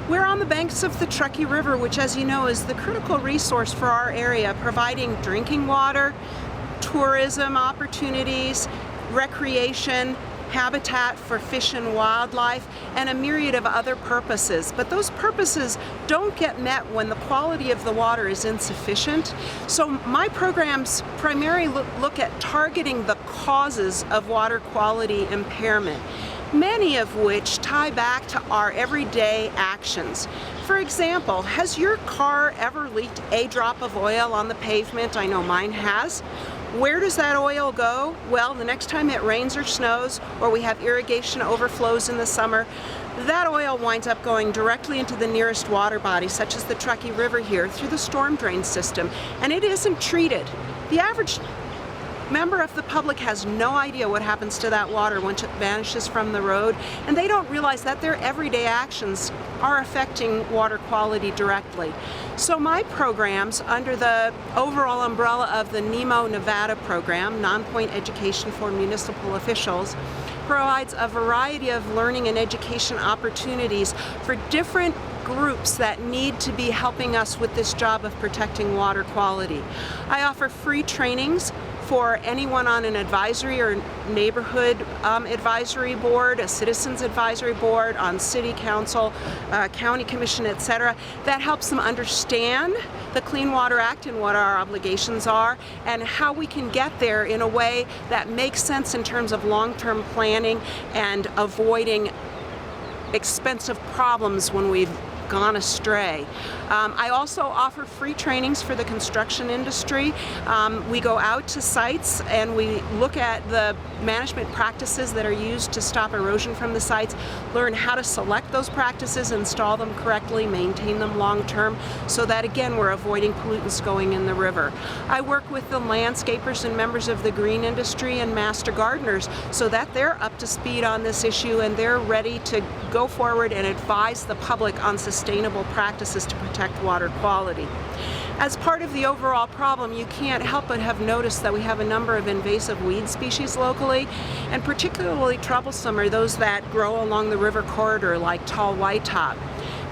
We're on the banks of the Truckee River, which, as you know, is the critical resource for our area, providing drinking water, tourism opportunities, recreation, habitat for fish and wildlife, and a myriad of other purposes. But those purposes don't get met when the quality of the water is insufficient. So my programs primarily look at targeting the causes of water quality impairment, many of which tie back to our everyday actions. For example, has your car ever leaked a drop of oil on the pavement? I know mine has. Where does that oil go? Well, the next time it rains or snows, or we have irrigation overflows in the summer, that oil winds up going directly into the nearest water body, such as the Truckee River here, through the storm drain system, and it isn't treated. The average member of the public has no idea what happens to that water once it vanishes from the road, and they don't realize that their everyday actions are affecting water quality directly. So my programs, under the overall umbrella of the NEMO Nevada program, Non-Point Education for Municipal Officials, provides a variety of learning and education opportunities for different groups that need to be helping us with this job of protecting water quality. I offer free trainings for anyone on an advisory or neighborhood advisory board, a citizens advisory board, on city council, county commission, etc. That helps them understand the Clean Water Act and what our obligations are, and how we can get there in a way that makes sense in terms of long-term planning and avoiding expensive problems when we've gone astray. I also offer free trainings for the construction industry. We go out to sites and we look at the management practices that are used to stop erosion from the sites, learn how to select those practices, install them correctly, maintain them long term, so that again we're avoiding pollutants going in the river. I work with the landscapers and members of the green industry and master gardeners so that they're up to speed on this issue and they're ready to go forward and advise the public on sustainable practices to protect water quality. As part of the overall problem, you can't help but have noticed that we have a number of invasive weed species locally, and particularly troublesome are those that grow along the river corridor, like tall whitetop.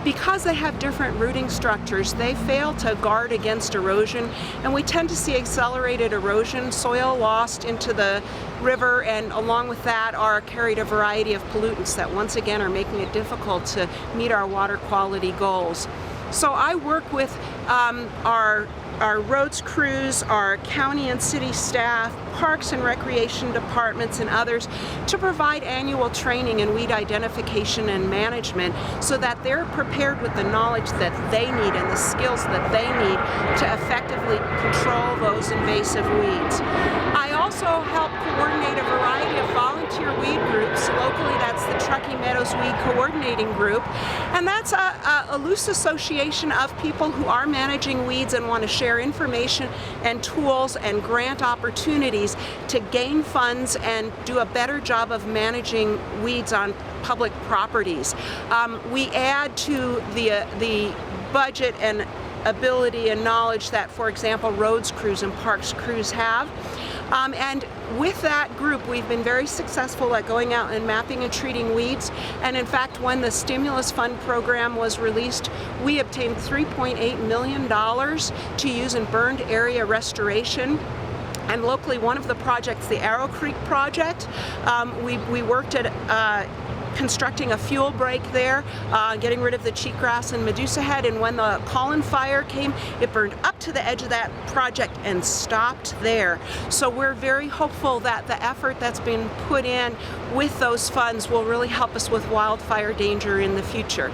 Because they have different rooting structures, they fail to guard against erosion, and we tend to see accelerated erosion, soil lost into the river, and along with that are carried a variety of pollutants that once again are making it difficult to meet our water quality goals. So I work with our roads crews, our county and city staff, parks and recreation departments, and others to provide annual training in weed identification and management so that they're prepared with the knowledge that they need and the skills that they need to effectively control those invasive weeds. I also help coordinate a variety of volunteer weed groups. Locally, that's the Truckee Meadows Weed Coordinating Group, and that's a loose association of people who are managing weeds and want to share information and tools and grant opportunities to gain funds and do a better job of managing weeds on public properties. We add to the budget and ability and knowledge that, for example, roads crews and parks crews have. And with that group, we've been very successful at going out and mapping and treating weeds. And in fact, when the stimulus fund program was released, we obtained $3.8 million to use in burned area restoration. And locally, one of the projects, the Arrow Creek project, we worked at constructing a fuel break there, getting rid of the cheatgrass and Medusa head, and when the Collin fire came, it burned up to the edge of that project and stopped there. So we're very hopeful that the effort that's been put in with those funds will really help us with wildfire danger in the future.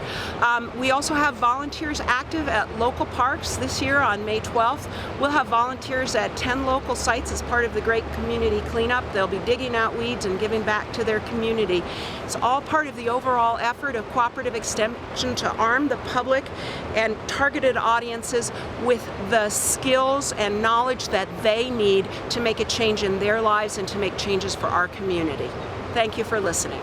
We also have volunteers active at local parks. This year on May 12th, we'll have volunteers at 10 local sites as part of the Great Community Cleanup. They'll be digging out weeds and giving back to their community. It's all part of the overall effort of Cooperative Extension to arm the public and targeted audiences with the skills and knowledge that they need to make a change in their lives and to make changes for our community. Thank you for listening.